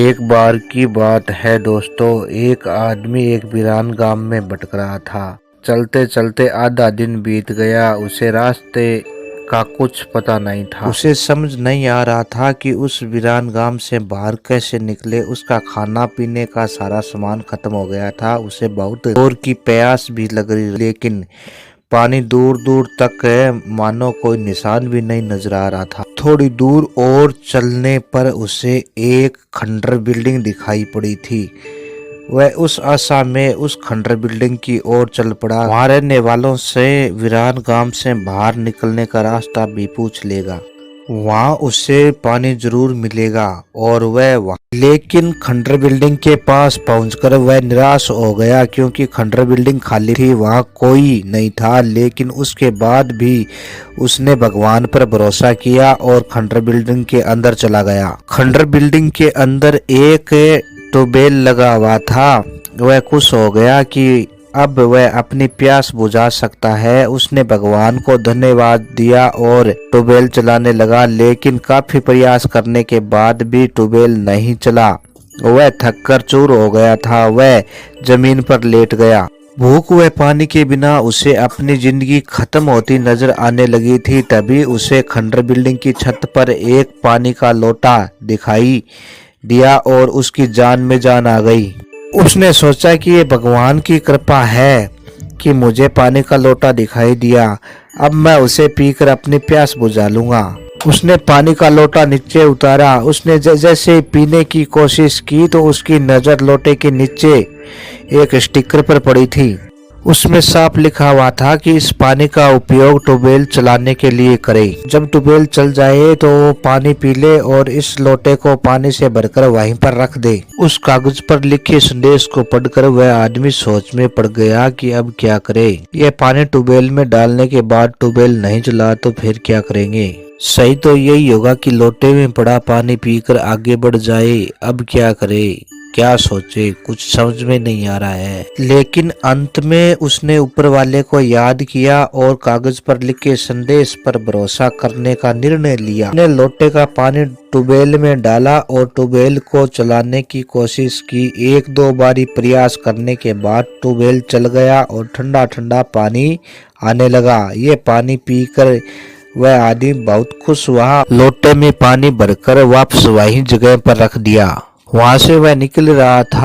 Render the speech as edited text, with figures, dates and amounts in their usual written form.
एक बार की बात है दोस्तों, एक आदमी एक वीरान गांव में भटक रहा था। चलते चलते आधा दिन बीत गया। उसे रास्ते का कुछ पता नहीं था। उसे समझ नहीं आ रहा था कि उस वीरान गांव से बाहर कैसे निकले। उसका खाना पीने का सारा सामान खत्म हो गया था। उसे बहुत जोर की प्यास भी लग रही, लेकिन पानी दूर दूर तक है, मानो कोई निशान भी नहीं नजर आ रहा था। थोड़ी दूर और चलने पर उसे एक खंडर बिल्डिंग दिखाई पड़ी थी। वह उस आशा में उस खंडर बिल्डिंग की ओर चल पड़ा। वहां रहने वालों से वीरान गांव से बाहर निकलने का रास्ता भी पूछ लेगा। वहां उसे पानी जरूर मिलेगा और वह लेकिन खंडर बिल्डिंग के पास पहुंचकर वह निराश हो गया, क्योंकि खंडर बिल्डिंग खाली थी, वहां कोई नहीं था। लेकिन उसके बाद भी उसने भगवान पर भरोसा किया और खंडर बिल्डिंग के अंदर चला गया। खंडर बिल्डिंग के अंदर एक ट्यूबवेल लगा हुआ था। वह खुश हो गया कि अब वह अपनी प्यास बुझा सकता है। उसने भगवान को धन्यवाद दिया और ट्यूबवेल चलाने लगा, लेकिन काफी प्रयास करने के बाद भी ट्यूबवेल नहीं चला। वह थककर चूर हो गया था। वह जमीन पर लेट गया। भूख व पानी के बिना उसे अपनी जिंदगी खत्म होती नजर आने लगी थी। तभी उसे खंडर बिल्डिंग की छत पर एक पानी का लोटा दिखाई दिया और उसकी जान में जान आ गई। उसने सोचा कि ये भगवान की कृपा है कि मुझे पानी का लोटा दिखाई दिया। अब मैं उसे पीकर अपनी प्यास बुझा लूंगा। उसने पानी का लोटा नीचे उतारा। उसने जैसे पीने की कोशिश की तो उसकी नजर लोटे के नीचे एक स्टिकर पर पड़ी थी। उसमें साफ लिखा हुआ था कि इस पानी का उपयोग ट्यूबवेल चलाने के लिए करें। जब ट्यूबवेल चल जाए तो वो पानी पी ले और इस लोटे को पानी से भरकर वहीं पर रख दे। उस कागज पर लिखे संदेश को पढ़कर वह आदमी सोच में पड़ गया कि अब क्या करे। यह पानी ट्यूबवेल में डालने के बाद ट्यूबवेल नहीं चला तो फिर क्या करेंगे। सही तो यही होगा कि लोटे में पड़ा पानी पीकर आगे बढ़ जाए। अब क्या करे, क्या सोचे, कुछ समझ में नहीं आ रहा है। लेकिन अंत में उसने ऊपर वाले को याद किया और कागज पर लिखे संदेश पर भरोसा करने का निर्णय लिया। उसने लोटे का पानी ट्यूबवेल में डाला और ट्यूबवेल को चलाने की कोशिश की। एक दो बारी प्रयास करने के बाद ट्यूबवेल चल गया और ठंडा ठंडा पानी आने लगा। ये पानी पीकर वह आदमी बहुत खुश हुआ। लोटे में पानी भरकर वापस वही जगह पर रख दिया। वहां से वह निकल रहा था।